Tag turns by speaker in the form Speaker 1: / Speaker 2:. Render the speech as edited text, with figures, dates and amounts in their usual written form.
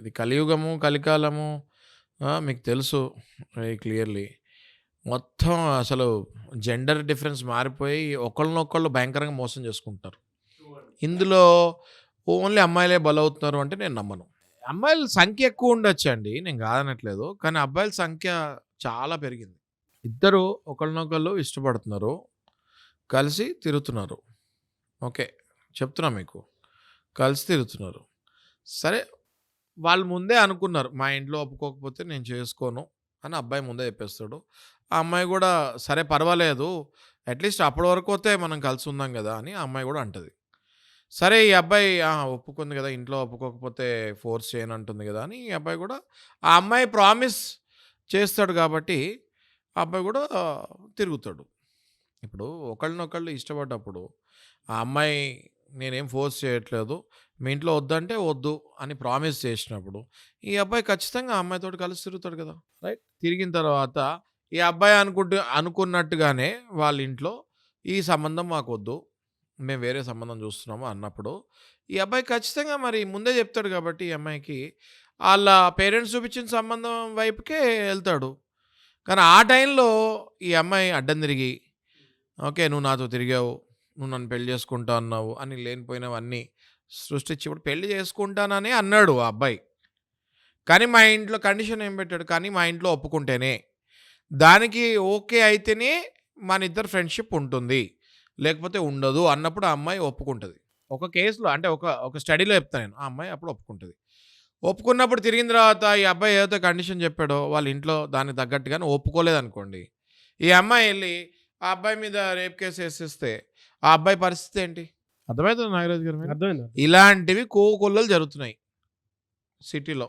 Speaker 1: ఇది కలియుగము, కలికాలము మీకు తెలుసు వెరీ క్లియర్‌లీ. మొత్తం అసలు జెండర్ డిఫరెన్స్ మారిపోయి ఒకళ్ళనొకళ్ళు భయంకరంగా మోసం చేసుకుంటున్నారు. ఇందులో ఓన్లీ అమ్మాయిలే బలవుతున్నారు అంటే నేను నమ్మను. అమ్మాయిల సంఖ్య ఎక్కువ ఉండొచ్చండి. నేను కాదనట్లేదు. కానీ అబ్బాయిల సంఖ్య చాలా పెరిగింది. ఇద్దరు ఒకళ్ళనొకళ్ళు ఇష్టపడుతున్నారు. కలిసి తిరుగుతున్నారు. ఓకే. చెప్తున్నా మీకు. కలిసి తిరుగుతున్నారు. సరే వాళ్ళు ముందే అనుకున్నారు. మా ఇంట్లో ఒప్పుకోకపోతే నేను చేసుకోను అని అబ్బాయి ముందే చెప్పేస్తాడు. ఆ అమ్మాయి గూడా సరే పర్వాలేదు. అట్‌లీస్ట్ అప్పటి వరకైతే మనం కలిసి ఉందాం గదా! అని ఆ అమ్మాయి గూడా అంటది. సరే ఈ అబ్బాయి ఒప్పుకుంది గదా! ఇంట్లో ఒప్పుకోకపోతే ఫోర్స్ చేయనంటుంది గదా! అని ఈ అబ్బాయి గూడా ఆ అమ్మాయి ప్రామిస్ చేస్తాడు గాబట్టి, ఆ అబ్బాయి గూడా తిరుగుతాడు. ఇప్పుడు ఒకళ్ళనొకళ్ళు ఇష్టపడ్డప్పుడు, ఆ అమ్మాయి నేనేం ఫోర్స్ చేయట్లేదు. మీ ఇంట్లో వద్దంటే వద్దు అని ప్రామిస్ చేసినప్పుడు, ఈ అబ్బాయి ఖచ్చితంగా ఆ అమ్మాయితోటి కలిసి తిరుగుతాడు కదా! రైట్. తిరిగిన తర్వాత ఈ అబ్బాయి అనుకున్నట్టుగానే వాళ్ళ ఇంట్లో ఈ సంబంధం మాకొద్దు. మేము వేరే సంబంధం చూస్తున్నాము అన్నప్పుడు, ఈ అబ్బాయి ఖచ్చితంగా మరి ముందే చెప్తాడు కాబట్టి ఈ అమ్మాయికి, ఆళ్ళ పేరెంట్స్ చూపించిన సంబంధం వైపుకే ఎళ్తాడు. కానీ ఆ టైంలో ఈ అమ్మాయి అడ్డం తిరిగి ఓకే. నువ్వు నాతో తిరిగావు. నువ్వు నన్ను పెళ్లి చేసుకుంటా అన్నావు అని లేనిపోయినవన్నీ సృష్టించి ఇప్పుడు పెళ్లి చేసుకుంటాననే అన్నాడు ఆ అబ్బాయి. కానీ మా ఇంట్లో కండిషన్ ఏం పెట్టాడు? కానీ మా ఇంట్లో ఒప్పుకుంటేనే. దానికి ఓకే అయితేనే మనిద్దరి ఫ్రెండ్‌షిప్ ఉంటుంది. లేకపోతే ఉండదు అన్నప్పుడు ఆ అమ్మాయి ఒప్పుకుంటది. ఒక కేస్‌లో అంటే ఒక స్టడీలో చెప్తా నేను. ఆ అమ్మాయి అప్పుడు ఒప్పుకుంటది. ఒప్పుకున్నప్పుడు తిరిగిన తర్వాత ఈ అబ్బాయి ఏదైతే కండిషన్ చెప్పాడో వాళ్ళ ఇంట్లో దానికి తగ్గట్టుగానే ఒప్పుకోలేదనుకోండి. ఈ అమ్మాయి ఎళ్లి ఆ అబ్బాయి మీద రేప్ కేస్ ఏసేస్తే ఆ అబ్బాయి పరిస్థితి ఏంటి? అర్థమైతుందా నాగరాజు గారు మీకు?
Speaker 2: అర్థమైంది.
Speaker 1: ఇలాంటివి కోకొల్లలు జరుగుతున్నాయి సిటీలో.